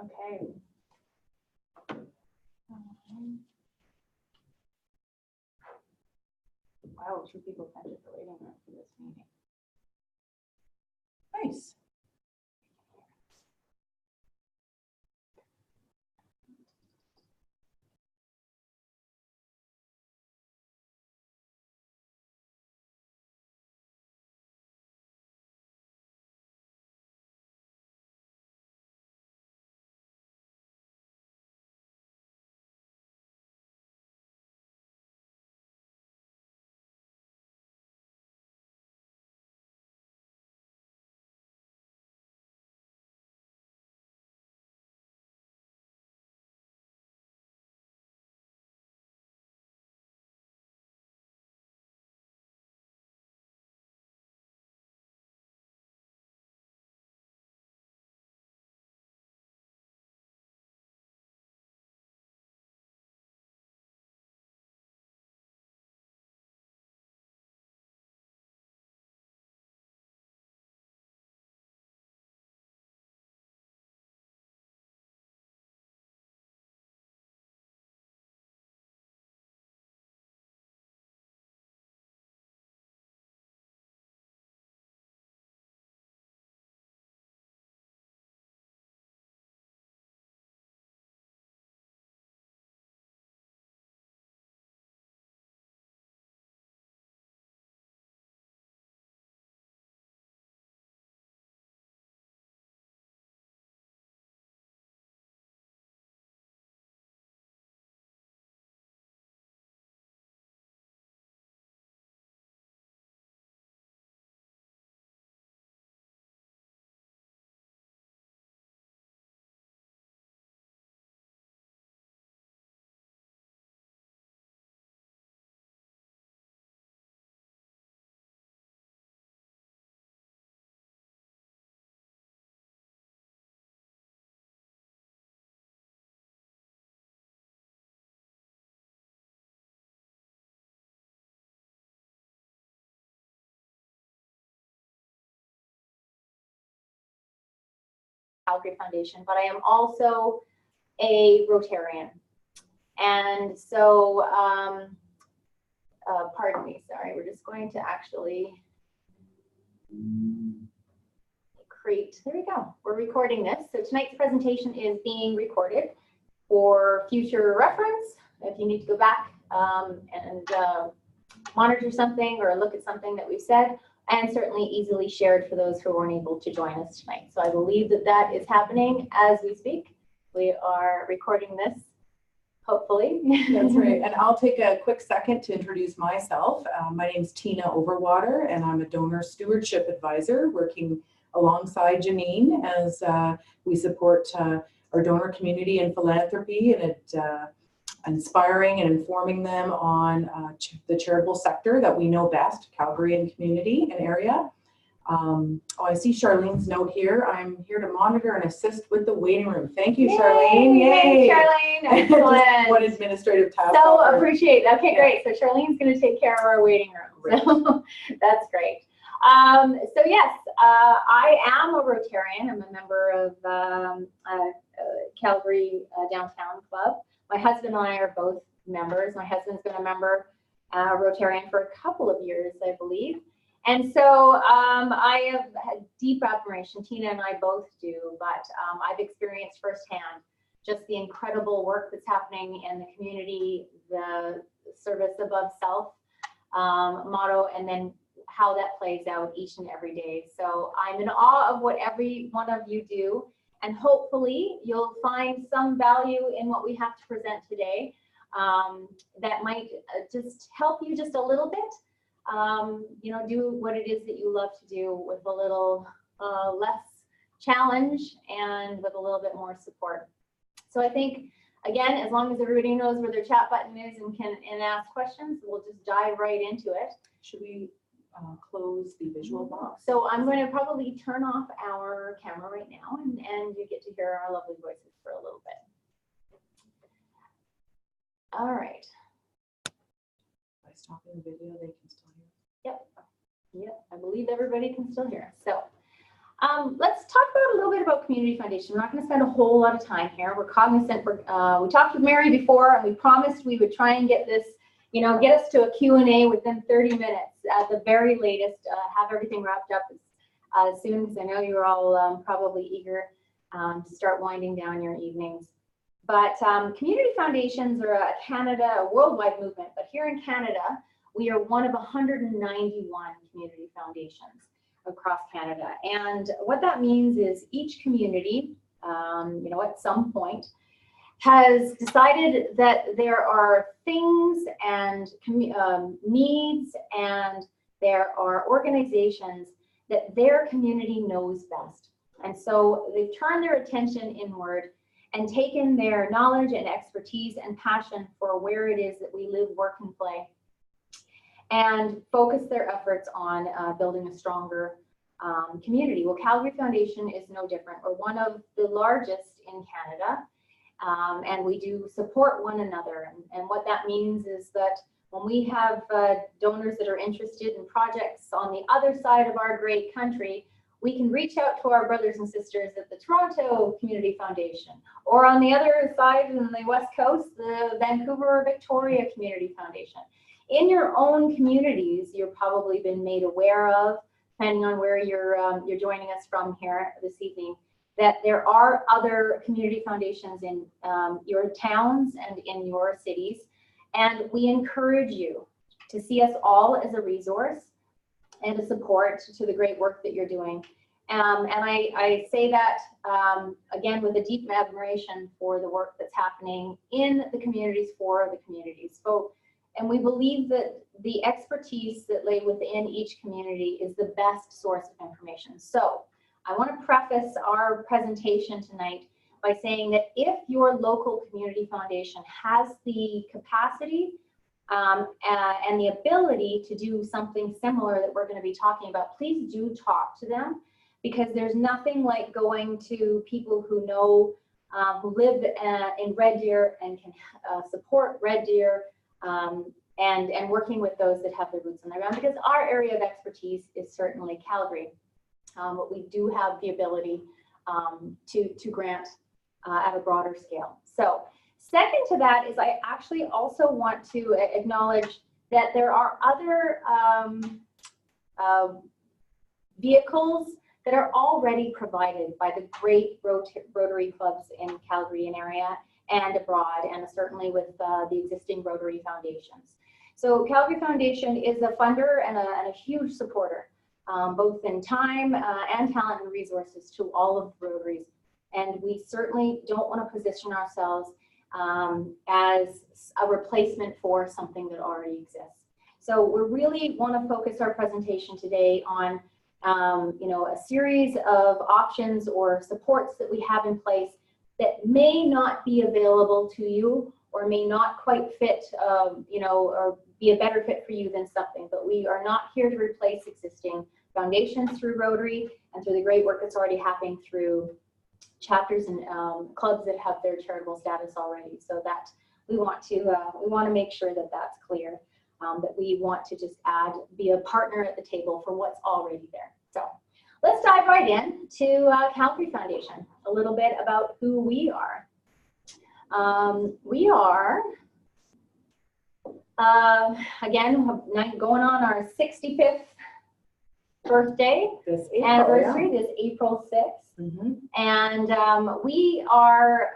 Okay. Wow, 2 people entered the waiting room for this meeting. Nice. Calgary Foundation, but I am also a Rotarian. And so, pardon me, sorry, we're just going to actually create, there we go, we're recording this. So tonight's presentation is being recorded for future reference. If you need to go back and monitor something or look at something that we've said, and certainly easily shared for those who weren't able to join us tonight. So I believe that that is happening as we speak. We are recording this, hopefully. That's right. And I'll take a quick second to introduce myself. My name is Tina Overwater, and I'm a donor stewardship advisor working alongside Janeen as we support our donor community and philanthropy and inspiring and informing them on the charitable sector that we know best, Calgary and community and area. I see Charlene's note here. I'm here to monitor and assist with the waiting room. Thank you, Charlene. Yay, Charlene. Excellent. One administrative task. So appreciate it. Okay, great. So Charlene's going to take care of our waiting room. Great. So that's great. So yes, I am a Rotarian. I'm a member of Calgary Downtown Club. My husband and I are both members. My husband's been a member Rotarian for a couple of years, I believe. And so I have had deep admiration, Tina and I both do, but I've experienced firsthand just the incredible work that's happening in the community, the service above self motto, and then how that plays out each and every day. So I'm in awe of what every one of you do, and hopefully you'll find some value in what we have to present today that might just help you just a little bit. You know, do what it is that you love to do with a little less challenge and with a little bit more support. So I think, again, as long as everybody knows where their chat button is and can ask questions, we'll just dive right into it. Should we close the visual box? So I'm going to probably turn off our camera right now, and you get to hear our lovely voices for a little bit. All right. By stopping the video, they can still hear. Yep, I believe everybody can still hear us. So Let's talk about a little bit about Community Foundation. We're not going to spend a whole lot of time here. We're cognizant. We talked with Mary before, and we promised we would try and get this, get us to a Q&A within 30 minutes at the very latest. Have everything wrapped up as soon, because I know you're all probably eager to start winding down your evenings. But community foundations are a worldwide movement. But here in Canada, we are one of 191 community foundations across Canada. And what that means is each community, at some point, has decided that there are things and needs, and there are organizations that their community knows best. And so they've turned their attention inward and taken their knowledge and expertise and passion for where it is that we live, work, and play, and focus their efforts on building a stronger community. Well, Calgary Foundation is no different. We're one of the largest in Canada, and we do support one another. And what that means is that when we have donors that are interested in projects on the other side of our great country, we can reach out to our brothers and sisters at the Toronto Community Foundation, or on the other side in the West Coast, the Vancouver or Victoria Community Foundation. In your own communities, you've probably been made aware of, depending on where you're joining us from here this evening, that there are other community foundations in your towns and in your cities. And we encourage you to see us all as a resource and a support to the great work that you're doing. And I say that, again, with a deep admiration for the work that's happening in the communities for the communities. So, and we believe that the expertise that lay within each community is the best source of information. So I want to preface our presentation tonight by saying that if your local community foundation has the capacity and the ability to do something similar that we're going to be talking about, please do talk to them, because there's nothing like going to people who know, who live in Red Deer and can support Red Deer, and working with those that have their boots on the ground, because our area of expertise is certainly Calgary, but we do have the ability to grant at a broader scale. So second to that is I actually also want to acknowledge that there are other vehicles that are already provided by the great Rotary clubs in Calgary and area and abroad, and certainly with the existing Rotary foundations. So Calgary Foundation is a funder and a huge supporter, both in time and talent and resources to all of the Rotaries. And we certainly don't want to position ourselves as a replacement for something that already exists. So we really want to focus our presentation today on a series of options or supports that we have in place that may not be available to you, or may not quite fit, or be a better fit for you than something. But we are not here to replace existing foundations through Rotary and through the great work that's already happening through chapters and clubs that have their charitable status already. So that we want to make sure that that's clear, that we want to just be a partner at the table for what's already there. So let's dive right in to Calgary Foundation, a little bit about who we are. We are, again, going on our 65th birthday anniversary, this April 6th. Mm-hmm. And we are,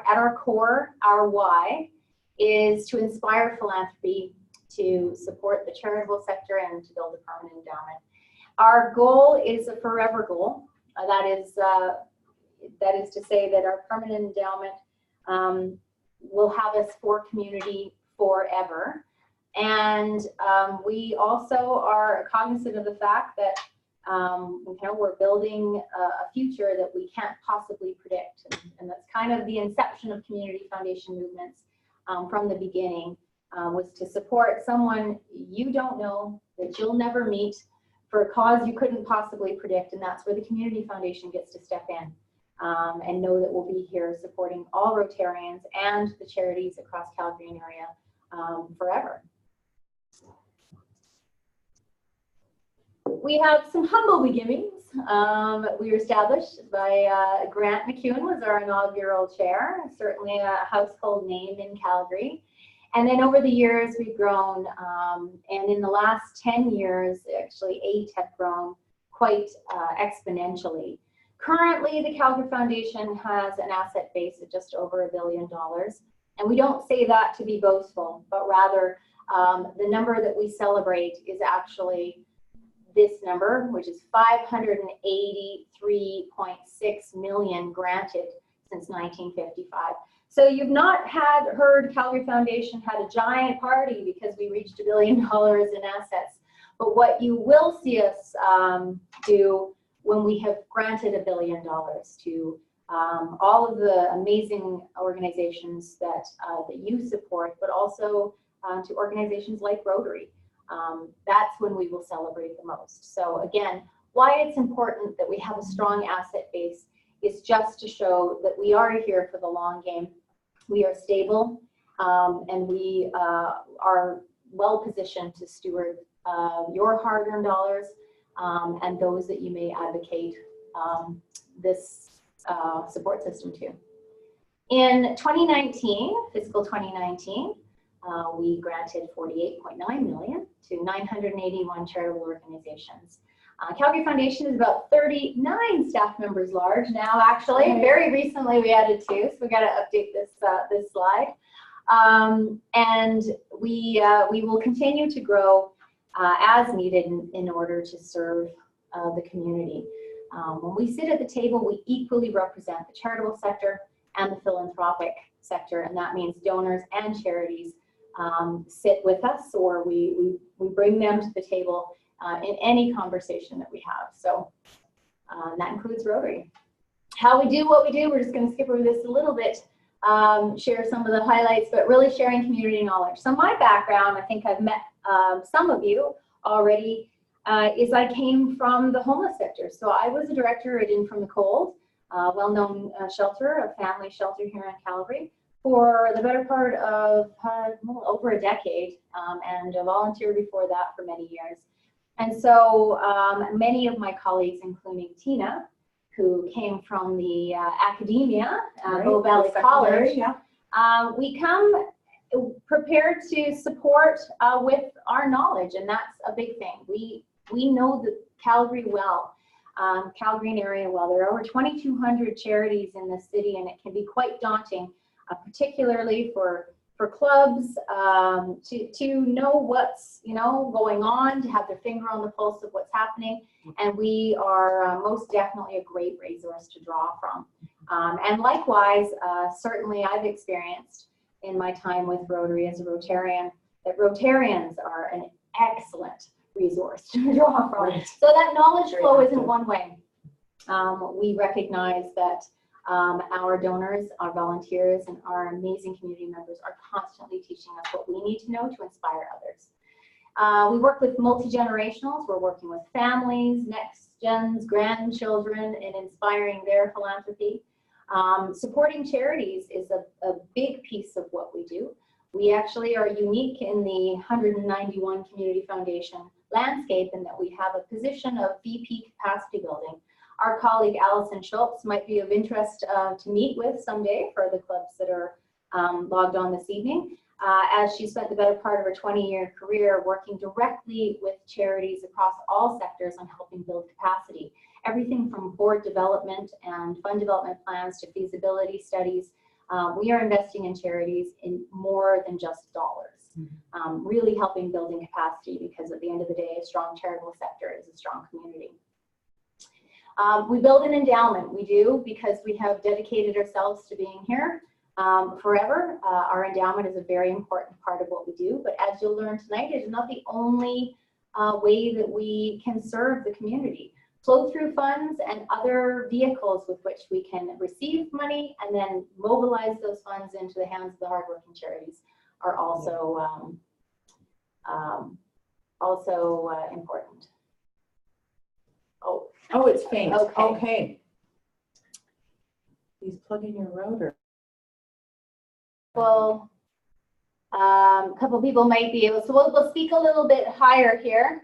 at our core, our why is to inspire philanthropy, to support the charitable sector, and to build a permanent endowment. Our goal is a forever goal. That is to say that our permanent endowment will have us for community forever. And we also are cognizant of the fact that we're building a future that we can't possibly predict. And that's kind of the inception of community foundation movements from the beginning, was to support someone you don't know, that you'll never meet, for a cause you couldn't possibly predict. And that's where the community foundation gets to step in and know that we'll be here supporting all Rotarians and the charities across Calgary and area forever. We have some humble beginnings. We were established by Grant McEwen was our inaugural chair, certainly a household name in Calgary. And then over the years, we've grown, and in the last 10 years, actually 8 have grown quite exponentially. Currently, the Calgary Foundation has an asset base of just over $1 billion. And we don't say that to be boastful, but rather the number that we celebrate is actually this number, which is $583.6 million granted since 1955. So you've not heard Calgary Foundation had a giant party because we reached $1 billion in assets. But what you will see us do when we have granted $1 billion to all of the amazing organizations that you support, but also to organizations like Rotary. That's when we will celebrate the most. So again, why it's important that we have a strong asset base is just to show that we are here for the long game. We are stable, and we are well positioned to steward your hard-earned dollars and those that you may advocate this support system to. In 2019, fiscal 2019, we granted $48.9 million to 981 charitable organizations. Calgary Foundation is about 39 staff members large now, actually. Very recently we added 2, so we got to update this this slide. And we will continue to grow as needed in order to serve the community. When we sit at the table, we equally represent the charitable sector and the philanthropic sector, and that means donors and charities sit with us, or we bring them to the table in any conversation that we have. So that includes Rotary. How we do what we do, we're just going to skip over this a little bit, share some of the highlights, but really sharing community knowledge. So my background, I think I've met some of you already, is I came from the homeless sector. So I was a director at In From the Cold, well-known shelter, a family shelter here in Calgary, for the better part of over a decade, and volunteered before that for many years. And so many of my colleagues, including Tina, who came from the academia, Bow Valley College, we come prepared to support with our knowledge, and that's a big thing. We know the Calgary well, Calgary and area well. There are over 2,200 charities in the city, and it can be quite daunting, particularly for clubs to know what's going on, to have their finger on the pulse of what's happening, and we are most definitely a great resource to draw from. And likewise, certainly I've experienced in my time with Rotary as a Rotarian that Rotarians are an excellent resource to draw from. Right. So that knowledge flow isn't one way. We recognize that our donors, our volunteers, and our amazing community members are constantly teaching us what we need to know to inspire others. We work with multi-generationals. We're working with families, next gens, grandchildren, in inspiring their philanthropy. Supporting charities is a big piece of what we do. We actually are unique in the 191 Community Foundation landscape in that we have a position of VP capacity building. Our colleague Allison Schultz might be of interest to meet with someday for the clubs that are logged on this evening, as she spent the better part of her 20-year career working directly with charities across all sectors on helping build capacity. Everything from board development and fund development plans to feasibility studies. We are investing in charities in more than just dollars, really helping building capacity, because at the end of the day, a strong charitable sector is a strong community. We build an endowment. We do, because we have dedicated ourselves to being here forever. Our endowment is a very important part of what we do, but as you'll learn tonight, it is not the only way that we can serve the community. Flow-through funds and other vehicles with which we can receive money and then mobilize those funds into the hands of the hardworking charities are also important. Oh, it's faint. Okay. Okay. Please plug in your router. Well, a couple people might be able, so we'll speak a little bit higher here.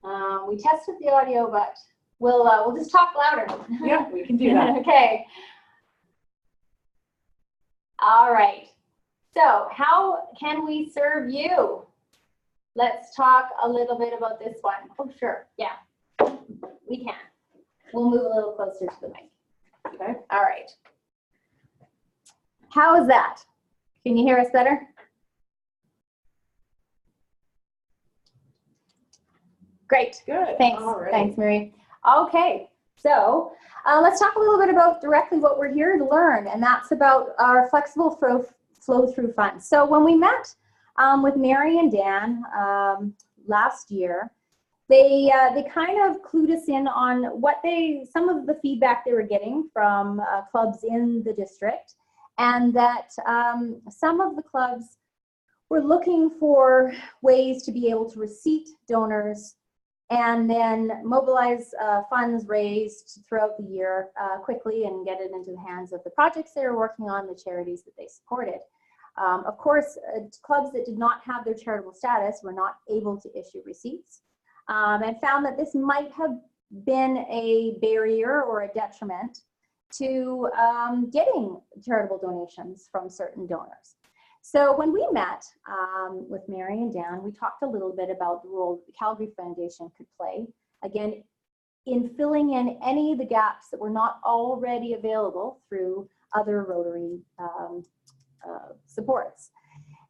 We tested the audio, but We'll just talk louder. Yeah, we can do that. Okay. All right. So how can we serve you? Let's talk a little bit about this one. Oh, sure. Yeah, we can. We'll move a little closer to the mic. Okay. All right. How is that? Can you hear us better? Great. Good. Thanks. All right. Thanks, Marie. Okay. So let's talk a little bit about directly what we're here to learn, and that's about our flexible flow-through funds. So when we met with Mary and Dan last year, they kind of clued us in on what some of the feedback they were getting from clubs in the district, and that some of the clubs were looking for ways to be able to receipt donors and then mobilize funds raised throughout the year quickly and get it into the hands of the projects they were working on, the charities that they supported. Of course, clubs that did not have their charitable status were not able to issue receipts, and found that this might have been a barrier or a detriment to getting charitable donations from certain donors. So when we met with Mary and Dan, we talked a little bit about the role the Calgary Foundation could play, again, in filling in any of the gaps that were not already available through other Rotary supports.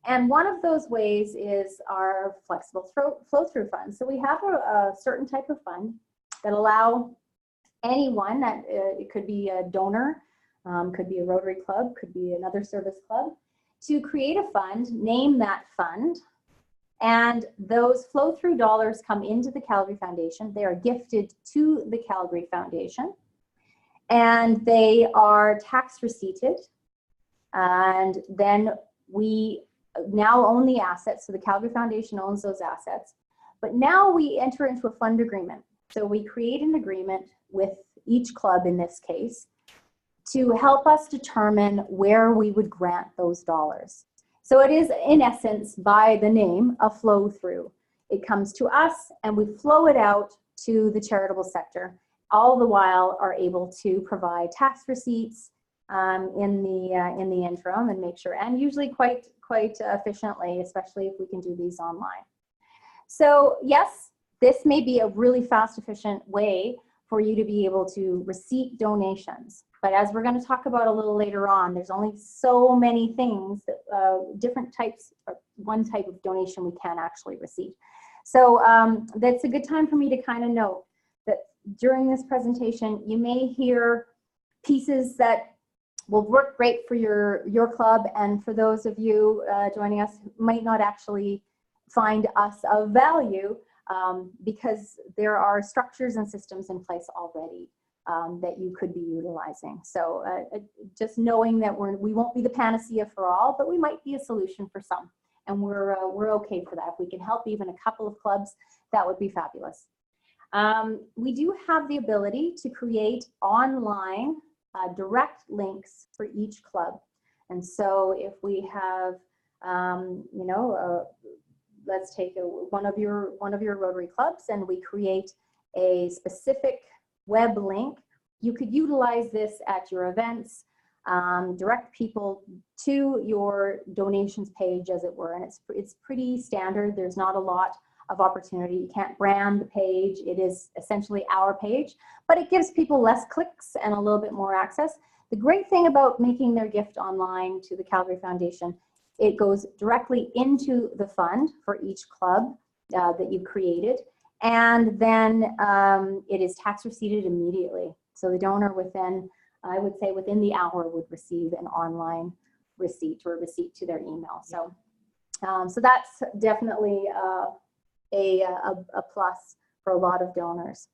And one of those ways is our flexible flow-through funds. So we have a certain type of fund that allow anyone, that it could be a donor, could be a Rotary club, could be another service club, to create a fund, name that fund, and those flow-through dollars come into the Calgary Foundation. They are gifted to the Calgary Foundation, and they are tax receipted, and then we now own the assets, so the Calgary Foundation owns those assets, but now we enter into a fund agreement. So we create an agreement with each club in this case to help us determine where we would grant those dollars. So it is, in essence, by the name, a flow through. It comes to us and we flow it out to the charitable sector, all the while are able to provide tax receipts in the interim and make sure, and usually quite efficiently, especially if we can do these online. So yes, this may be a really fast, efficient way for you to be able to receipt donations. But as we're going to talk about a little later on, there's only so many things, that, different types, or one type of donation we can actually receive. So that's a good time for me to kind of note that during this presentation, you may hear pieces that will work great for your club, and for those of you joining us who might not actually find us of value, because there are structures and systems in place already that you could be utilizing. So just knowing that we won't be the panacea for all, but we might be a solution for some, and we're okay for that. If we can help even a couple of clubs, that would be fabulous. We do have the ability to create online direct links for each club, and so if we have, you know, let's take one of your Rotary clubs, and we create a specific web link. You could utilize this at your events, direct people to your donations page, as it were, and it's pretty standard. There's not a lot of opportunity. You can't brand the page. It is essentially our page, but it gives people less clicks and a little bit more access. The great thing about making their gift online to the Calgary Foundation, it goes directly into the fund for each club that you created, and then it is tax receipted immediately. So the donor within, I would say within the hour, would receive an online receipt or a receipt to their email. So, so that's definitely a plus for a lot of donors.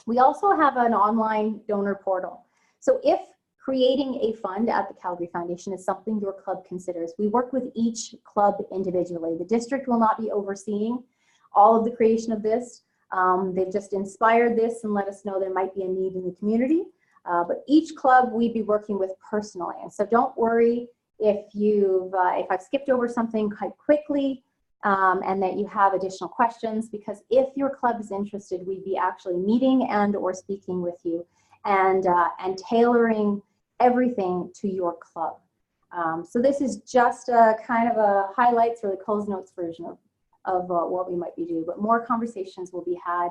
We also have an online donor portal. So if creating a fund at the Calgary Foundation is something your club considers, we work with each club individually. The district will not be overseeing all of the creation of this. They've just inspired this and let us know there might be a need in the community. But each club we'd be working with personally. And so don't worry if I've skipped over something quite quickly. and that you have additional questions, because if your club is interested, we'd be actually meeting and or speaking with you and tailoring everything to your club. So this is just a kind of a highlights or the Coles Notes version of what we might be doing, but more conversations will be had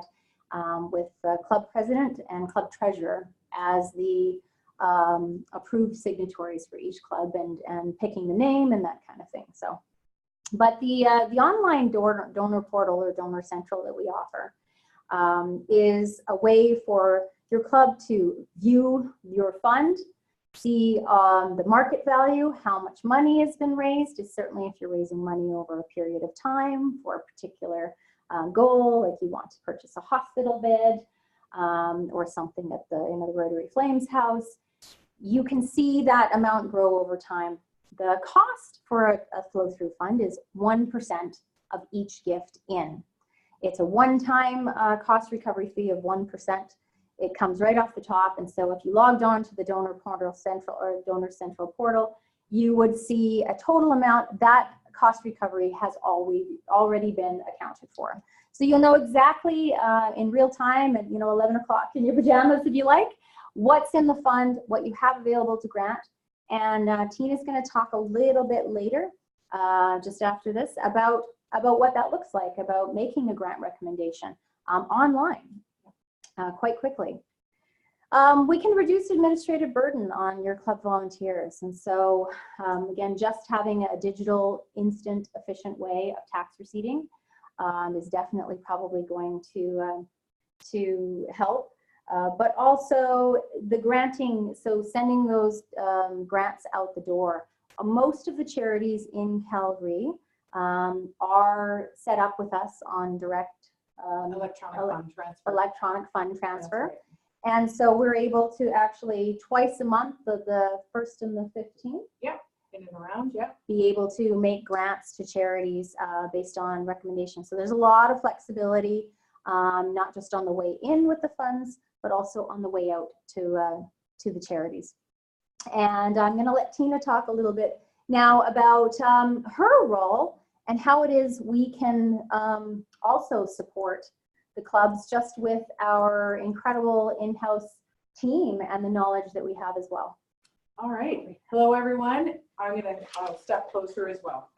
with the club president and club treasurer as the approved signatories for each club and picking the name and that kind of thing. So, but the online donor portal or Donor Central that we offer is a way for your club to view your fund, see the market value, how much money has been raised. Is certainly if you're raising money over a period of time for a particular goal, like you want to purchase a hospital bed or something at the Rotary Flames house, you can see that amount grow over time. The cost for a flow-through fund is 1% of each gift in. It's a one-time cost recovery fee of 1%. It comes right off the top, and so if you logged on to the Donor Central portal, you would see a total amount. That cost recovery has already been accounted for. So you'll know exactly in real time at 11 o'clock in your pajamas, if you like, what's in the fund, what you have available to grant. And Tina's going to talk a little bit later, just after this, about what that looks like, about making a grant recommendation online quite quickly. We can reduce administrative burden on your club volunteers. And so again, just having a digital, instant, efficient way of tax receipting is definitely probably going to help. But also the granting, so sending those grants out the door. Most of the charities in Calgary are set up with us on direct electronic fund transfer. Right. And so we're able to actually twice a month, the 1st and the 15th. Yeah, in and around, yeah. Be able to make grants to charities based on recommendations. So there's a lot of flexibility, not just on the way in with the funds, but also on the way out to the charities. And I'm going to let Tina talk a little bit now about her role and how it is we can also support the clubs just with our incredible in-house team and the knowledge that we have as well. All right. Hello, everyone. I'll step closer as well.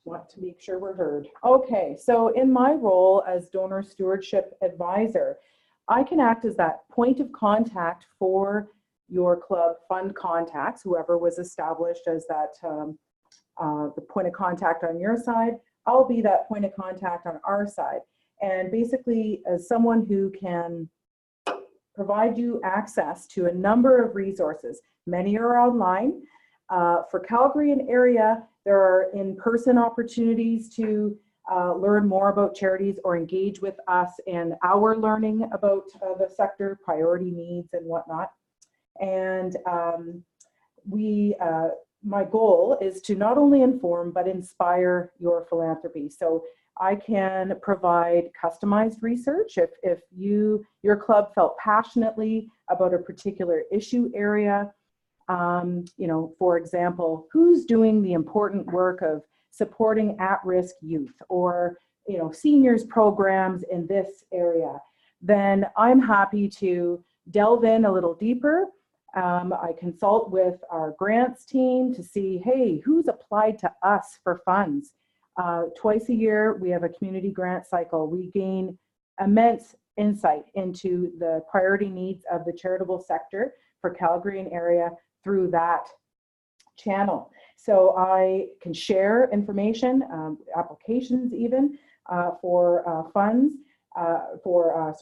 Want to make sure we're heard. Okay, so in my role as donor stewardship advisor, I can act as that point of contact for your club fund contacts, whoever was established as that the point of contact on your side. I'll be that point of contact on our side, and basically as someone who can provide you access to a number of resources. Many are online. For Calgary and area, there are in-person opportunities to learn more about charities or engage with us in our learning about the sector, priority needs and whatnot. And my goal is to not only inform, but inspire your philanthropy. So I can provide customized research. If your club felt passionately about a particular issue area, for example, who's doing the important work of supporting at-risk youth or, seniors programs in this area, then I'm happy to delve in a little deeper. I consult with our grants team to see, hey, who's applied to us for funds? Twice a year, we have a community grant cycle. We gain immense insight into the priority needs of the charitable sector for Calgary and area through that channel. So I can share information, applications even for funds, for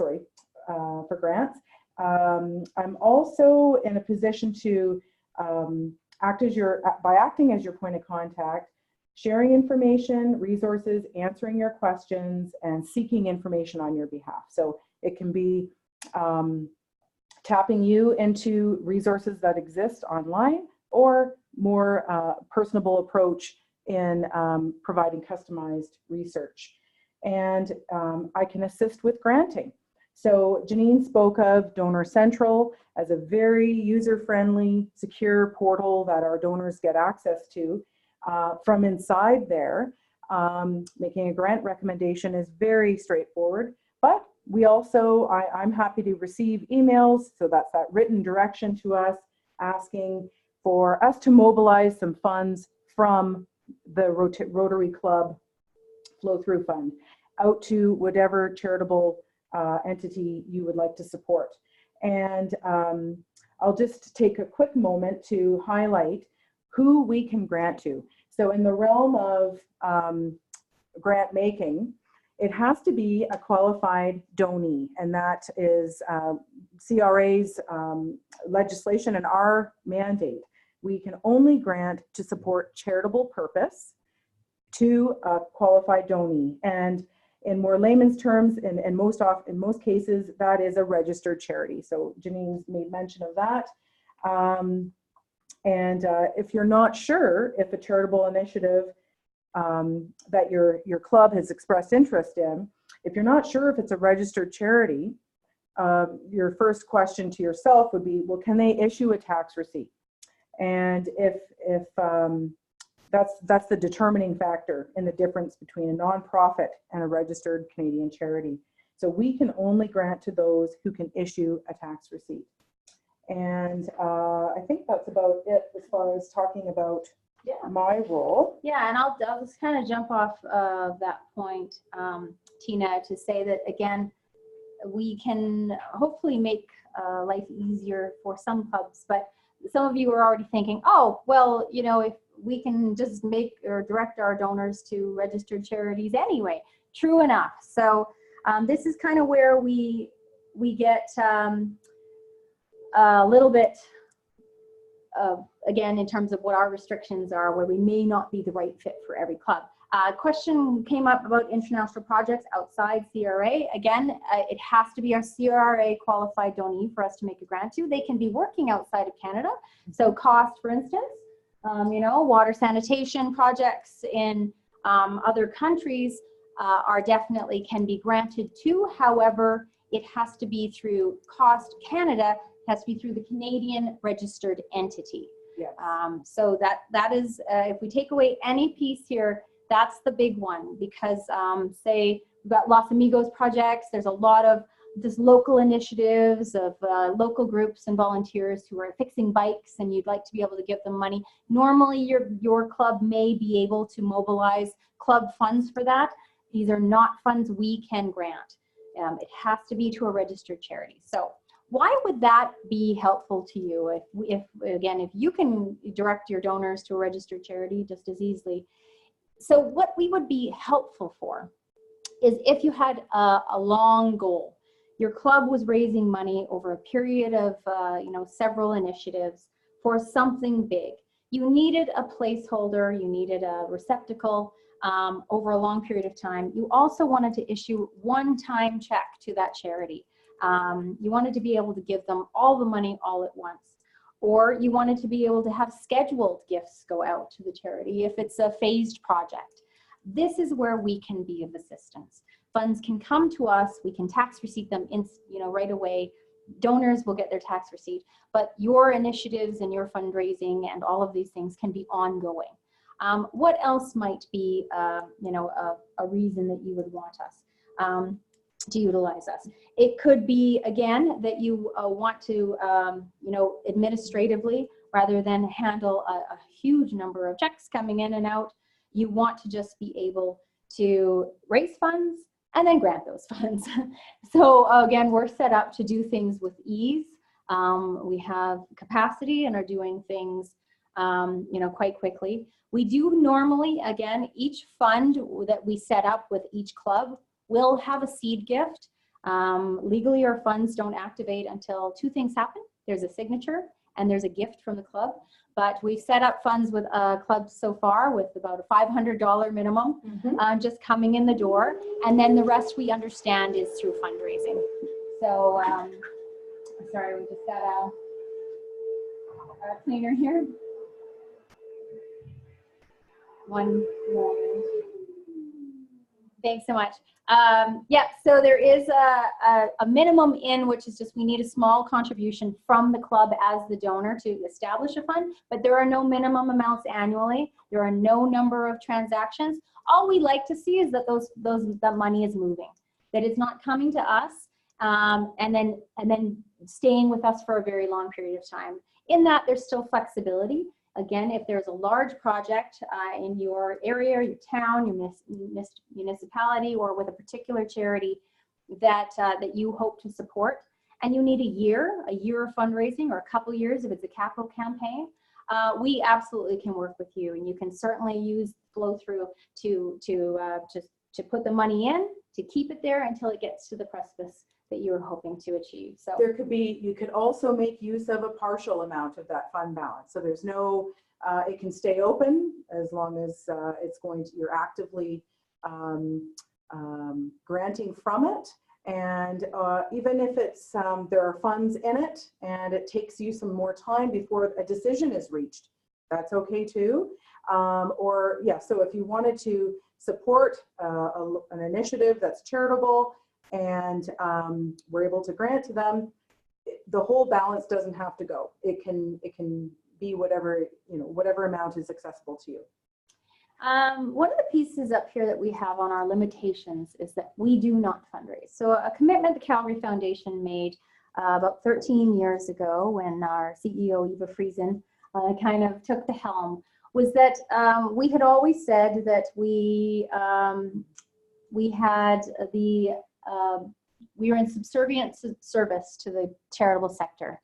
grants. I'm also in a position to by acting as your point of contact, sharing information, resources, answering your questions, and seeking information on your behalf. So it can be tapping you into resources that exist online, or more personable approach in providing customized research. And I can assist with granting. So Janeen spoke of Donor Central as a very user-friendly, secure portal that our donors get access to. From inside there, making a grant recommendation is very straightforward, but we also, I'm happy to receive emails, so that's that written direction to us asking for us to mobilize some funds from the Rotary Club flow-through fund out to whatever charitable entity you would like to support. And I'll just take a quick moment to highlight who we can grant to. So in the realm of grant making, it has to be a qualified donee, and that is CRA's legislation and our mandate. We can only grant to support charitable purpose to a qualified donee, and in more layman's terms, in most cases, that is a registered charity. So Janeen's made mention of that. If you're not sure if a charitable initiative that your club has expressed interest in, if you're not sure if it's a registered charity, your first question to yourself would be, well, can they issue a tax receipt? And if that's the determining factor in the difference between a nonprofit and a registered Canadian charity. So we can only grant to those who can issue a tax receipt. And I think that's about it as far as talking about my role. Yeah, and I'll just kind of jump off that point, Tina, to say that again, we can hopefully make life easier for some clubs, but some of you are already thinking, oh, well, you know, if we can just make or direct our donors to registered charities anyway. True enough. So this is kind of where we get a little bit again, in terms of what our restrictions are, where we may not be the right fit for every club. Question came up about international projects outside CRA. Again, it has to be a CRA qualified donee for us to make a grant to. They can be working outside of Canada. So cost, for instance, you know, water sanitation projects in other countries are definitely can be granted to. However, it has to be through Cost Canada. Has to be through the Canadian registered entity. Yes. So that is, if we take away any piece here, that's the big one, because say we've got Los Amigos projects, there's a lot of just local initiatives of local groups and volunteers who are fixing bikes, and you'd like to be able to give them money. Normally your club may be able to mobilize club funds for that. These are not funds we can grant. It has to be to a registered charity. So why would that be helpful to you? If again, if you can direct your donors to a registered charity just as easily. So what we would be helpful for is if you had a long goal. Your club was raising money over a period of you know, several initiatives for something big. You needed a placeholder, you needed a receptacle over a long period of time. You also wanted to issue one-time check to that charity. You wanted to be able to give them all the money all at once, or you wanted to be able to have scheduled gifts go out to the charity if it's a phased project. This is where we can be of assistance. Funds can come to us, we can tax receipt them you know, right away. Donors will get their tax receipt, but your initiatives and your fundraising and all of these things can be ongoing. What else might be you know, a reason that you would want us to utilize us? It could be, again, that you want to, you know, administratively, rather than handle a huge number of checks coming in and out, you want to just be able to raise funds and then grant those funds. So again, we're set up to do things with ease. We have capacity and are doing things, you know, quite quickly. We do normally, again, each fund that we set up with each club will have a seed gift. Legally, our funds don't activate until two things happen. There's a signature and there's a gift from the club. But we've set up funds with clubs so far with about a $500 minimum just coming in the door. And then the rest we understand is through fundraising. So, sorry, we just got a cleaner here. One moment. Thanks so much. Yeah, so there is a minimum in, which is just we need a small contribution from the club as the donor to establish a fund, but there are no minimum amounts annually. There are no number of transactions. All we like to see is that that money is moving, that it's not coming to us and then staying with us for a very long period of time. In that, there's still flexibility. Again, if there's a large project in your area, your town, your municipality, or with a particular charity that you hope to support, and you need a year of fundraising, or a couple years if it's a capital campaign, we absolutely can work with you, and you can certainly use flow through to put the money in, to keep it there until it gets to the precipice that you're hoping to achieve. So there could be, you could also make use of a partial amount of that fund balance. So there's no, it can stay open as long as it's going to, you're actively granting from it. And even if it's, there are funds in it and it takes you some more time before a decision is reached, that's okay too. Or yeah, so if you wanted to support an initiative that's charitable, and we're able to grant to them, the whole balance doesn't have to go. It can be whatever, you know, whatever amount is accessible to you. One of the pieces up here that we have on our limitations is that we do not fundraise. So a commitment the Calgary Foundation made about 13 years ago, when our CEO Eva Friesen kind of took the helm, was that we had always said that we had the we were in subservient service to the charitable sector.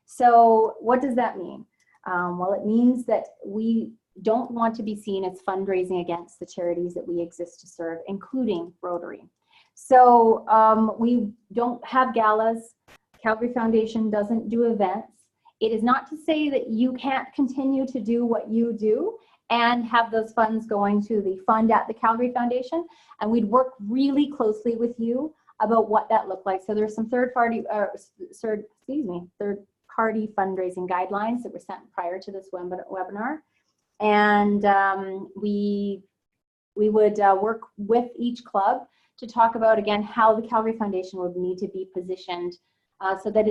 So what does that mean? Well, it means that we don't want to be seen as fundraising against the charities that we exist to serve, including Rotary. So we don't have galas. Calgary Foundation doesn't do events. It is not to say that you can't continue to do what you do and have those funds going to the fund at the Calgary Foundation. And we'd work really closely with you about what that looked like. So there's some third-party fundraising guidelines that were sent prior to this webinar. And we would work with each club to talk about, again, how the Calgary Foundation would need to be positioned so that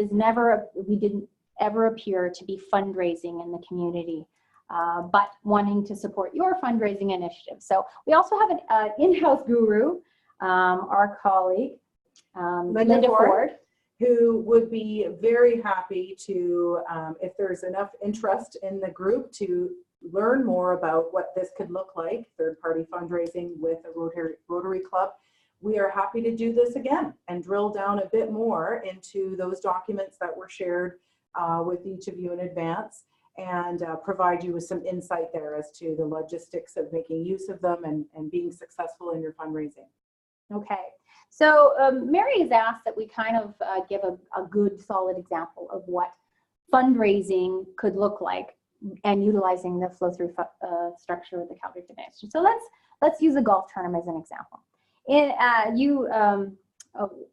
we didn't ever appear to be fundraising in the community, but wanting to support your fundraising initiative. So we also have an in-house guru, our colleague, Linda Ford, who would be very happy to, if there's enough interest in the group, to learn more about what this could look like, third-party fundraising with a Rotary Club. We are happy to do this again and drill down a bit more into those documents that were shared with each of you in advance, and provide you with some insight there as to the logistics of making use of them and being successful in your fundraising. Okay, so Mary has asked that we kind of give a good solid example of what fundraising could look like and utilizing the flow-through structure of the Calgary Foundation. So let's use a golf tournament as an example.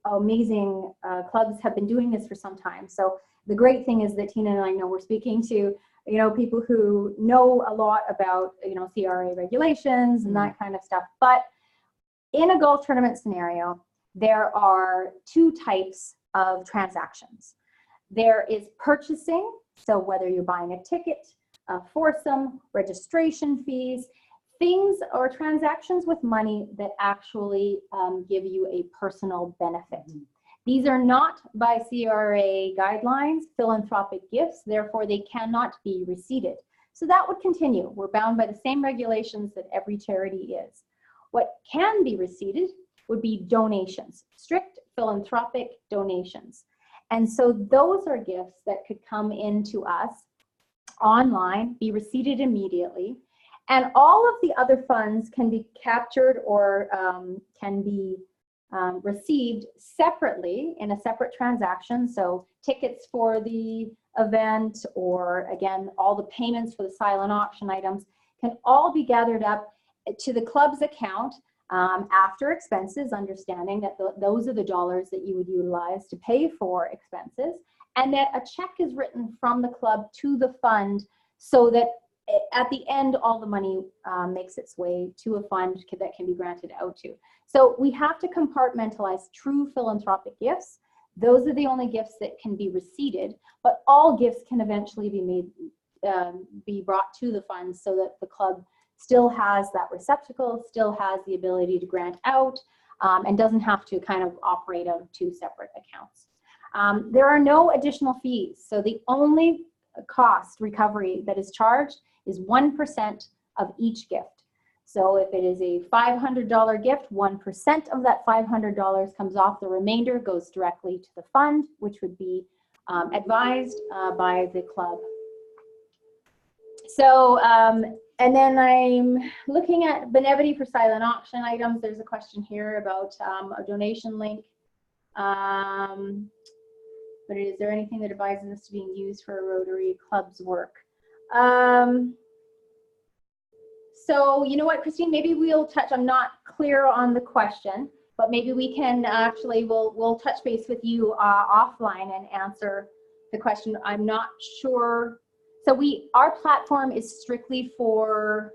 Amazing clubs have been doing this for some time. So the great thing is that Tina and I know we're speaking to, you know, people who know a lot about, you know, CRA regulations and that kind of stuff. But in a golf tournament scenario, there are two types of transactions. There is purchasing, so whether you're buying a ticket, a foursome, registration fees, things or transactions with money that actually give you a personal benefit. These are not, by CRA guidelines, philanthropic gifts, therefore they cannot be receipted. So that would continue. We're bound by the same regulations that every charity is. What can be receipted would be donations, strict philanthropic donations. And so those are gifts that could come into us online, be receipted immediately, and all of the other funds can be captured or can be received separately in a separate transaction. So tickets for the event, or again, all the payments for the silent auction items can all be gathered up to the club's account after expenses, understanding that those are the dollars that you would utilize to pay for expenses, and that a check is written from the club to the fund so that at the end, all the money makes its way to a fund that can be granted out to. So we have to compartmentalize true philanthropic gifts. Those are the only gifts that can be receipted, but all gifts can eventually be made, be brought to the fund so that the club still has that receptacle, still has the ability to grant out, and doesn't have to kind of operate out of two separate accounts. There are no additional fees. So the only cost recovery that is charged is 1% of each gift. So if it is a $500 gift, 1% of that $500 comes off. The remainder goes directly to the fund, which would be advised by the club. So, and then I'm looking at Benevity for silent auction items. There's a question here about a donation link. But is there anything that advises us to being used for a Rotary Club's work? So you know what, Christine, maybe we'll touch, I'm not clear on the question, but maybe we can actually, we'll touch base with you offline and answer the question. I'm not sure. So our platform is strictly for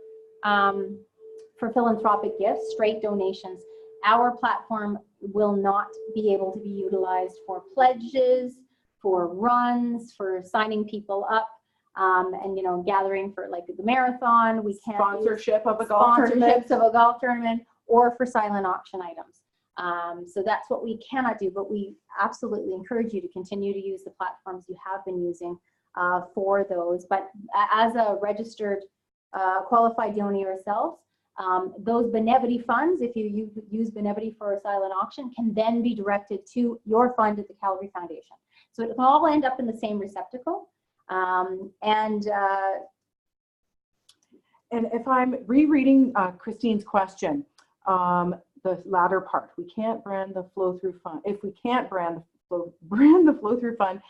philanthropic gifts, straight donations. Our platform will not be able to be utilized for pledges, for runs, for signing people up, and you know, gathering for like the marathon. We can't Sponsorship of a golf tournament. Sponsorships of a golf tournament, or for silent auction items. So that's what we cannot do, but we absolutely encourage you to continue to use the platforms you have been using for those. But as a registered qualified donor yourselves, those Benevity funds, if you use Benevity for a silent auction, can then be directed to your fund at the Calgary Foundation. So it will all end up in the same receptacle. And if I'm rereading Christine's question, the latter part, we can't brand the flow-through fund. If we can't brand the flow-through fund,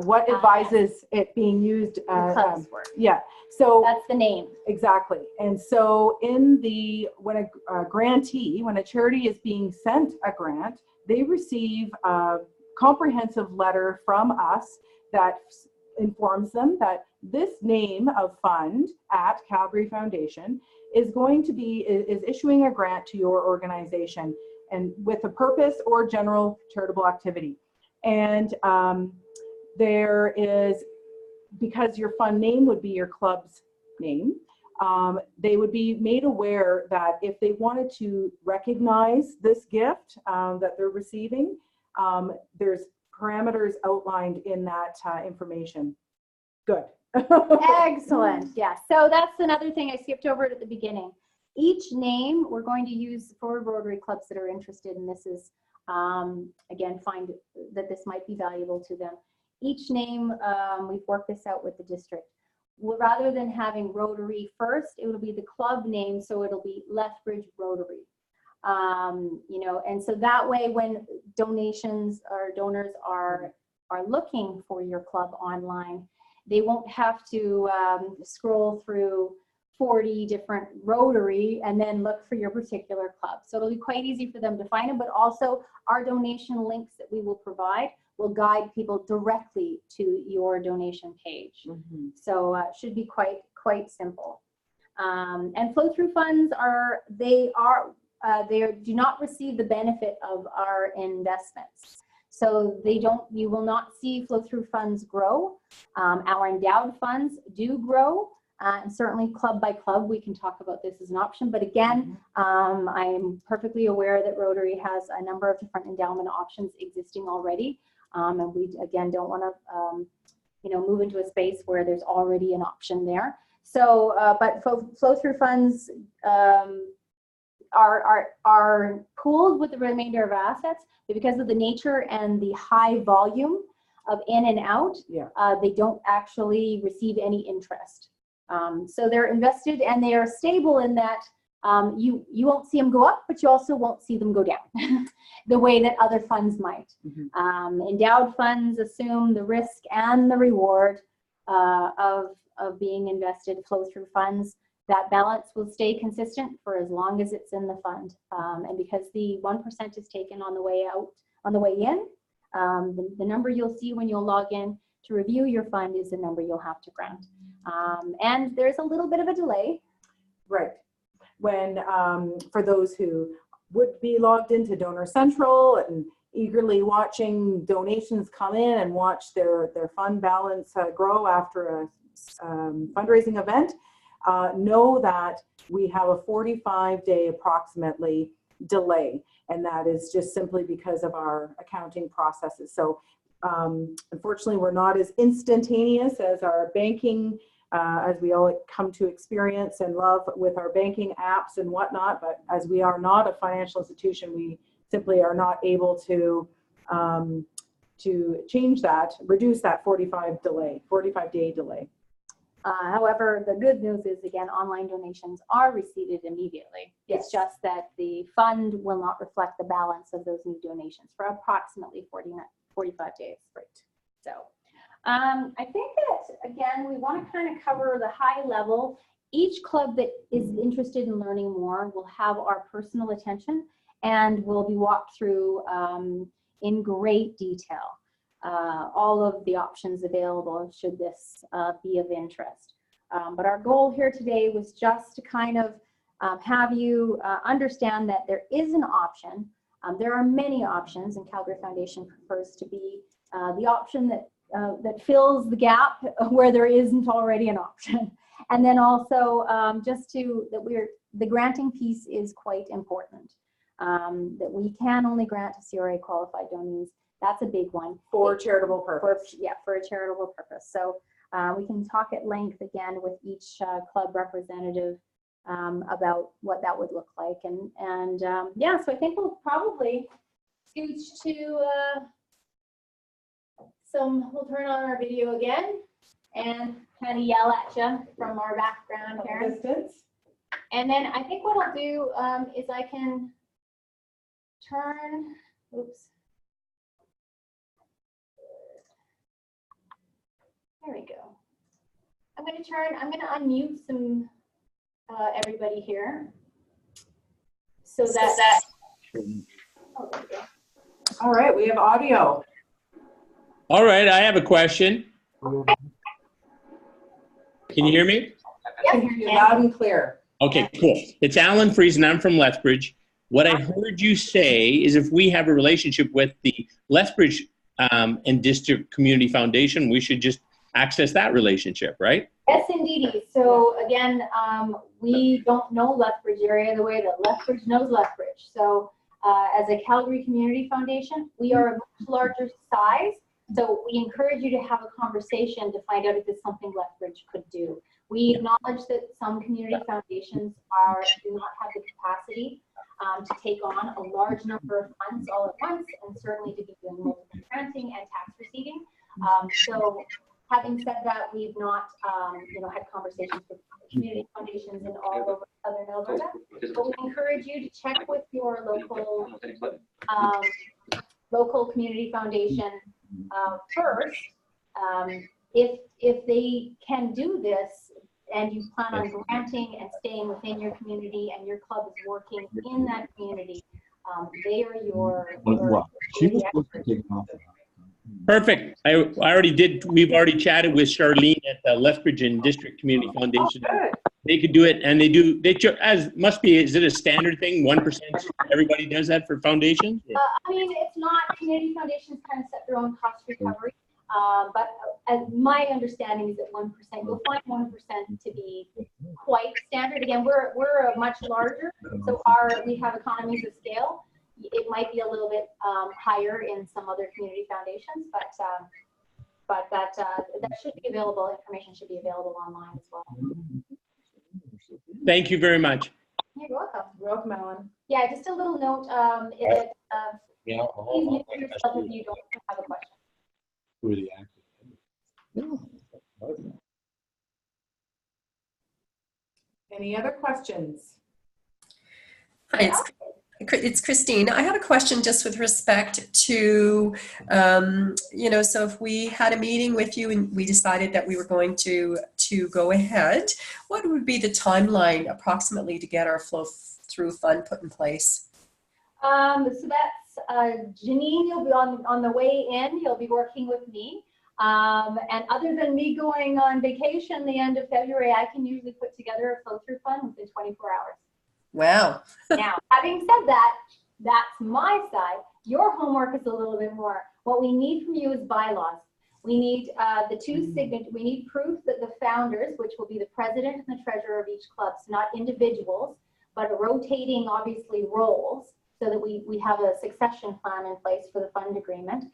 what advises it being used? Yeah, so that's the name. Exactly. And so when a grantee, when a charity is being sent a grant, they receive a comprehensive letter from us that informs them that this name of fund at Calgary Foundation is going to be, is issuing a grant to your organization and with a purpose or general charitable activity. And there is, because your fund name would be your club's name, they would be made aware that if they wanted to recognize this gift that they're receiving, there's parameters outlined in that information. Good. Excellent. Yeah. So that's another thing I skipped over at the beginning. Each name we're going to use for Rotary clubs that are interested in this is, again, find that this might be valuable to them. Each name, we've worked this out with the district. Rather than having Rotary first, it will be the club name, so it'll be Lethbridge Rotary. You know, and so that way when donations or donors are looking for your club online, they won't have to scroll through 40 different Rotary and then look for your particular club. So it'll be quite easy for them to find them, but also our donation links that we will provide will guide people directly to your donation page. Mm-hmm. So it should be quite simple. And flow-through funds they do not receive the benefit of our investments. So you will not see flow-through funds grow. Our endowed funds do grow, and certainly club by club, we can talk about this as an option. But again, I'm perfectly aware that Rotary has a number of different endowment options existing already. And we, again, don't want to, you know, move into a space where there's already an option there. So, but flow-through funds are pooled with the remainder of assets, but because of the nature and the high volume of in and out, they don't actually receive any interest. So they're invested and they are stable in that you won't see them go up, but you also won't see them go down the way that other funds might. Mm-hmm. Endowed funds assume the risk and the reward of being invested. Flow-through funds, that balance will stay consistent for as long as it's in the fund. And because the 1% is taken on the way out, on the way in, the number you'll see when you'll log in to review your fund is the number you'll have to grant. And there's a little bit of a delay. Right. When, for those who would be logged into Donor Central and eagerly watching donations come in and watch their fund balance grow after a fundraising event, know that we have a 45-day approximately delay, and that is just simply because of our accounting processes. So unfortunately, we're not as instantaneous as our banking, as we all come to experience and love with our banking apps and whatnot, but as we are not a financial institution, we simply are not able to change that, reduce that 45-day delay. However, the good news is, again, online donations are received immediately. Yes. It's just that the fund will not reflect the balance of those new donations for approximately 45 days. Right. So I think that, again, we want to kind of cover the high level. Each club that is interested in learning more will have our personal attention and will be walked through in great detail. All of the options available should this be of interest. But our goal here today was just to kind of have you understand that there is an option. There are many options, and Calgary Foundation prefers to be the option that fills the gap where there isn't already an option. And then also the granting piece is quite important. That we can only grant to CRA qualified donees. That's a big one. For charitable purpose. For a charitable purpose. So we can talk at length again with each club representative about what that would look like. And yeah, so I think we'll probably scooch to we'll turn on our video again and kind of yell at you from our background here. Distance. And then I think what I'll do is I can turn, oops. There we go. I'm going to unmute some everybody here so that oh, there we go. All right, we have audio. All right, I have a question. Can you hear me? I can hear you loud and clear. Okay, cool. It's Alan Fries and I'm from Lethbridge. What I heard you say is if we have a relationship with the Lethbridge and District Community Foundation, we should just access that relationship, right? Yes, indeed. So again, we don't know Lethbridge area the way that Lethbridge knows Lethbridge. So as a Calgary Community Foundation, we are a much larger size. So we encourage you to have a conversation to find out if it's something Lethbridge could do. We acknowledge that some community foundations do not have the capacity to take on a large number of funds all at once, and certainly to be doing multiple granting and tax receiving. So having said that, we've not had conversations with community foundations in all over Southern Alberta, but we encourage you to check with your local community foundation first. If they can do this and you plan on granting and staying within your community and your club is working in that community, they are your she was supposed to take off. Perfect. We've already chatted with Charlene at the Lethbridge and District Community Foundation. They could do it, and is it a standard thing? 1% everybody does that for foundations? I mean, it's not. Community foundations kind of set their own cost recovery. But as my understanding is that 1%, you'll find 1% to be quite standard. Again, we're a much larger, so we have economies of scale. It might be a little bit higher in some other community foundations, but that should be available. Information should be available online as well. Thank you very much. You're welcome. You're welcome, Alan. Yeah, just a little note. Please mute yourself if you don't have a question. Really active. Any other questions? Hi, it's Christine. I had a question just with respect to, so if we had a meeting with you and we decided that we were going to go ahead, what would be the timeline approximately to get our flow through fund put in place? So that's Janeen. You'll be on the way in. You'll be working with me. And other than me going on vacation the end of February, I can usually put together a flow-through fund within 24 hours. Wow. Now, having said that, that's my side. Your homework is a little bit more. What we need from you is bylaws. We need we need proof that the founders, which will be the president and the treasurer of each club, so not individuals, but rotating, obviously, roles, so that we have a succession plan in place for the fund agreement.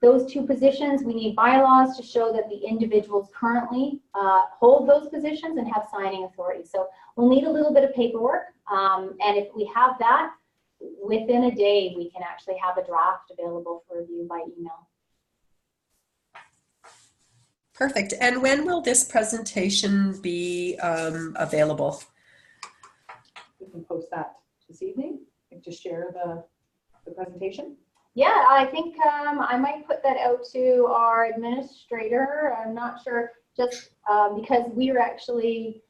Those two positions, we need bylaws to show that the individuals currently hold those positions and have signing authority. So we'll need a little bit of paperwork. And if we have that, within a day, we can actually have a draft available for review by email. Perfect. And when will this presentation be available? We can post that this evening and just share the presentation. Yeah, I think I might put that out to our administrator. I'm not sure, just because we are actually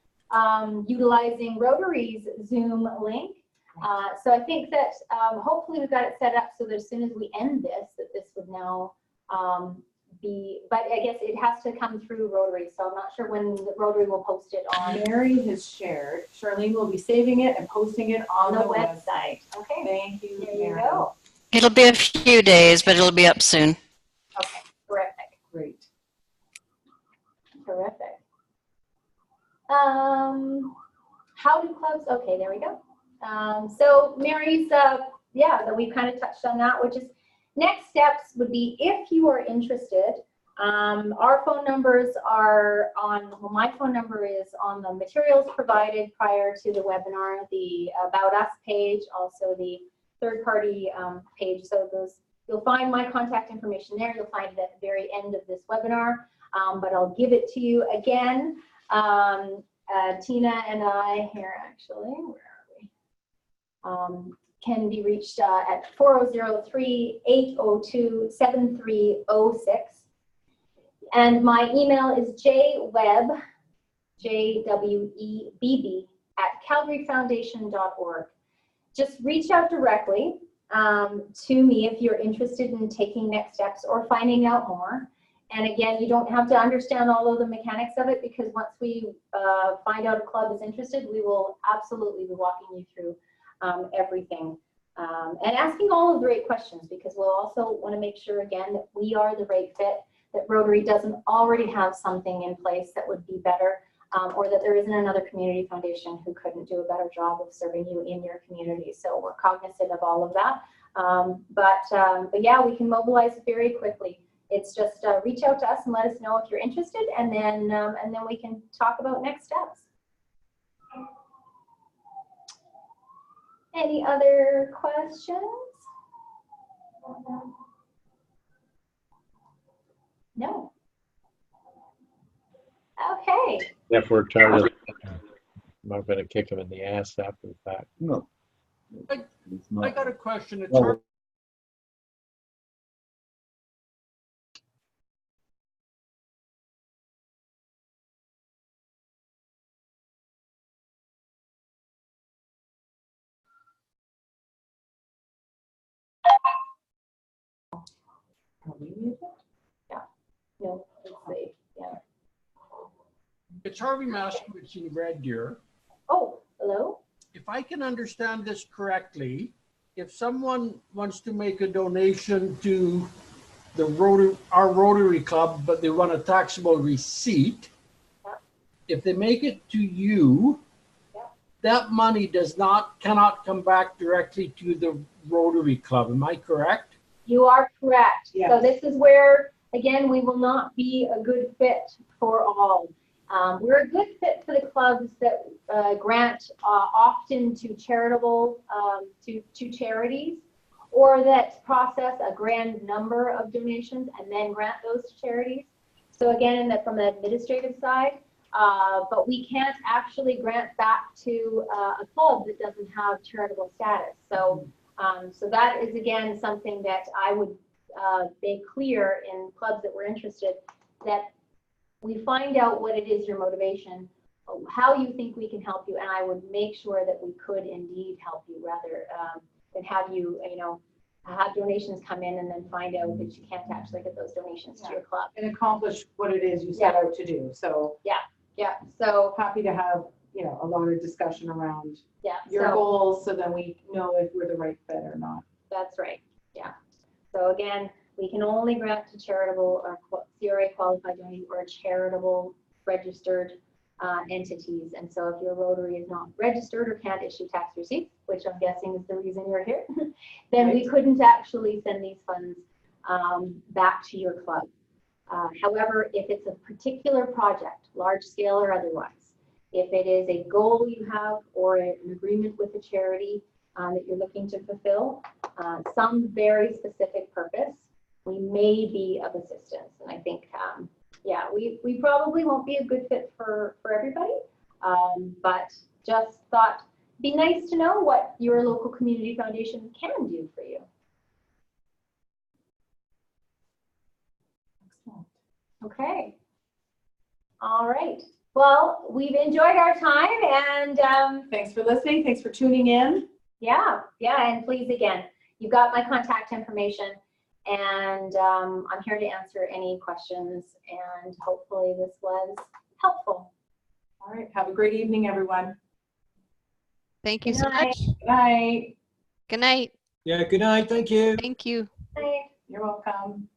utilizing Rotary's Zoom link. So I think that hopefully we've got it set up so that as soon as we end this, that this would now be, but I guess it has to come through Rotary. So I'm not sure when the Rotary will post it on. Mary has shared. Charlene will be saving it and posting it on the website. Okay. Thank you, There you Mary. go. It'll be a few days, but it'll be up soon. Okay, terrific. Great. Terrific. How do clubs, okay, there we go. So Mary's, yeah, that we kind of touched on that, which is next steps would be if you are interested, our phone numbers are on, well, my phone number is on the materials provided prior to the webinar, the About Us page, also the third-party page. So those, you'll find my contact information there. You'll find it at the very end of this webinar, but I'll give it to you again. Tina and I here, actually, where are we? Can be reached at 4003-802-7306. And my email is jwebb, J-W-E-B-B, @calgaryfoundation.org. Just reach out directly to me if you're interested in taking next steps or finding out more. And again, you don't have to understand all of the mechanics of it, because once we find out a club is interested, we will absolutely be walking you through everything and asking all of the right questions, because we'll also want to make sure again that we are the right fit, that Rotary doesn't already have something in place that would be better, or that there isn't another community foundation who couldn't do a better job of serving you in your community. So we're cognizant of all of that. But yeah, we can mobilize very quickly. It's just reach out to us and let us know if you're interested, and then we can talk about next steps. Any other questions? No. Okay. If we're tired of, I'm not going to kick them in the ass after the fact. No. It's not. I got a question. It's Well, hard. Are we muted? No, let's see. Yeah. It's Harvey Maskowitz in Red Deer. Oh, hello? If I can understand this correctly, if someone wants to make a donation to the our Rotary Club, but they want a taxable receipt, if they make it to you, that money cannot come back directly to the Rotary Club. Am I correct? You are correct. Yes. So this is where, again, we will not be a good fit for all. We're a good fit for the clubs that grant often to charitable, to charities, or that process a grand number of donations and then grant those to charities. So again, from the administrative side, but we can't actually grant back to a club that doesn't have charitable status. So, so that is again something that I would make clear in clubs that were interested, that we find out what it is your motivation, how you think we can help you, and I would make sure that we could indeed help you rather than have you, have donations come in and then find out that you can't actually get those donations to your club. And accomplish what it is you set out to do. So Yeah, so, happy to have, you know, a lot of discussion around yeah. your so- goals so that we know if we're the right fit or not. That's right, yeah. So again, we can only grant to charitable or CRA qualified donors or charitable registered entities. And so if your Rotary is not registered or can't issue tax receipts, which I'm guessing is the reason you're here, then we couldn't actually send these funds back to your club. However, if it's a particular project, large scale or otherwise, if it is a goal you have or an agreement with a charity that you're looking to fulfill, some very specific purpose, we may be of assistance. And I think, yeah, we probably won't be a good fit for everybody, but just thought it'd be nice to know what your local community foundation can do for you. Excellent. Okay. All right. Well, we've enjoyed our time, and Thanks for listening. Thanks for tuning in. yeah, and please, again, you've got my contact information, and I'm here to answer any questions, and hopefully this was helpful. All right. Have a great evening, everyone. Thank you Good so night. much. Good night. Good night. Yeah, good night. Thank you. Thank you. Bye. You're welcome.